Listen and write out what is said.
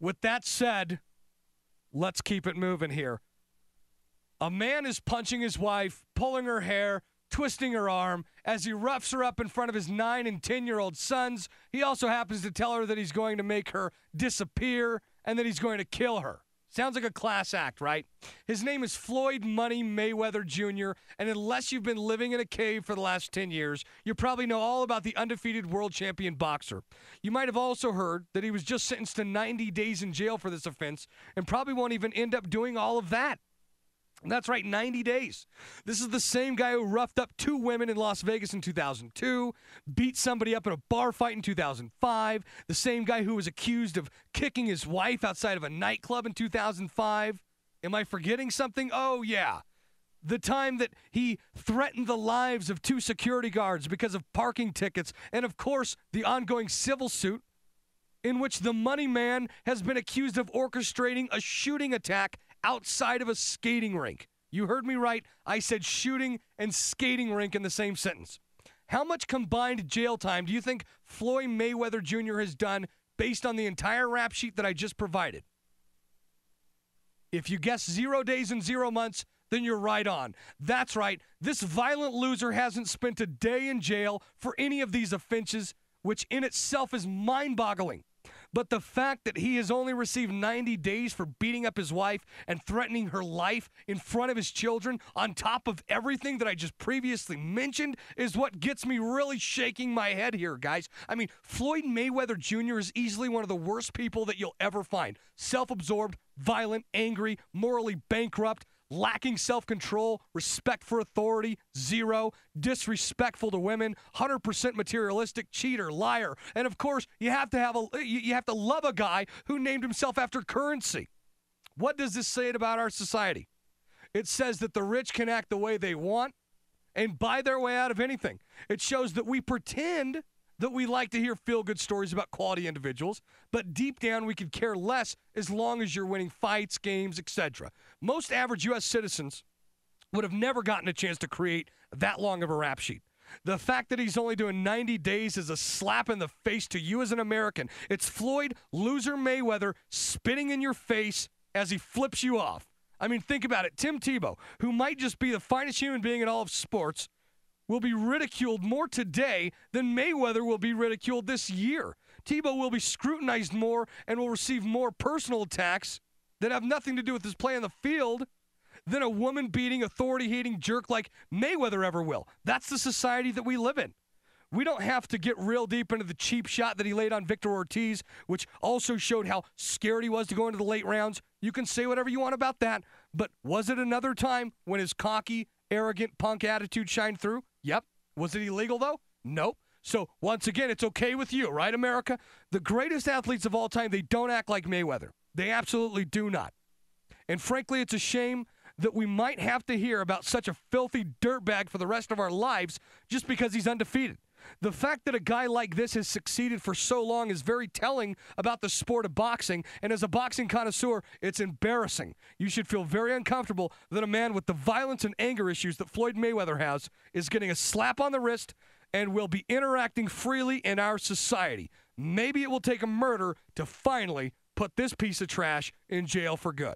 With that said, let's keep it moving here. A man is punching his wife, pulling her hair, twisting her arm as he roughs her up in front of his 9 and 10-year-old sons. He also happens to tell her that he's going to make her disappear and that he's going to kill her. Sounds like a class act, right? His name is Floyd Money Mayweather Jr., and unless you've been living in a cave for the last 10 years, you probably know all about the undefeated world champion boxer. You might have also heard that he was just sentenced to 90 days in jail for this offense and probably won't even end up doing all of that. That's right, 90 days. This is the same guy who roughed up 2 women in Las Vegas in 2002, beat somebody up in a bar fight in 2005, the same guy who was accused of kicking his wife outside of a nightclub in 2005. Am I forgetting something? Oh, yeah. The time that he threatened the lives of 2 security guards because of parking tickets, and of course, the ongoing civil suit in which the money man has been accused of orchestrating a shooting attack outside of a skating rink. You heard me right. I said shooting and skating rink in the same sentence. How much combined jail time do you think Floyd Mayweather Jr. has done based on the entire rap sheet that I just provided? If you guess 0 days and 0 months, then you're right on. That's right. This violent loser hasn't spent a day in jail for any of these offenses, which in itself is mind-boggling. But the fact that he has only received 90 days for beating up his wife and threatening her life in front of his children, on top of everything that I just previously mentioned, is what gets me really shaking my head here, guys. I mean, Floyd Mayweather Jr. is easily one of the worst people that you'll ever find. Self-absorbed, violent, angry, morally bankrupt, lacking self-control, respect for authority, 0, disrespectful to women, 100% materialistic, cheater, liar, and of course, you have to love a guy who named himself after currency. What does this say about our society? It says that the rich can act the way they want and buy their way out of anything. It shows that we pretend that we like to hear feel-good stories about quality individuals, but deep down we could care less as long as you're winning fights, games, etc. Most average U.S. citizens would have never gotten a chance to create that long of a rap sheet. The fact that he's only doing 90 days is a slap in the face to you as an American. It's Floyd Loser Mayweather spitting in your face as he flips you off. I mean, think about it. Tim Tebow, who might just be the finest human being in all of sports, will be ridiculed more today than Mayweather will be ridiculed this year. Tebow will be scrutinized more and will receive more personal attacks that have nothing to do with his play on the field than a woman-beating, authority-hating jerk like Mayweather ever will. That's the society that we live in. We don't have to get real deep into the cheap shot that he laid on Victor Ortiz, which also showed how scared he was to go into the late rounds. You can say whatever you want about that, but was it another time when his cocky, arrogant punk attitude shined through? Yep. Was it illegal, though? Nope. So, once again, it's okay with you, right, America? The greatest athletes of all time, they don't act like Mayweather. They absolutely do not. And frankly, it's a shame that we might have to hear about such a filthy dirtbag for the rest of our lives just because he's undefeated. The fact that a guy like this has succeeded for so long is very telling about the sport of boxing, and as a boxing connoisseur, it's embarrassing. You should feel very uncomfortable that a man with the violence and anger issues that Floyd Mayweather has is getting a slap on the wrist and will be interacting freely in our society. Maybe it will take a murder to finally put this piece of trash in jail for good.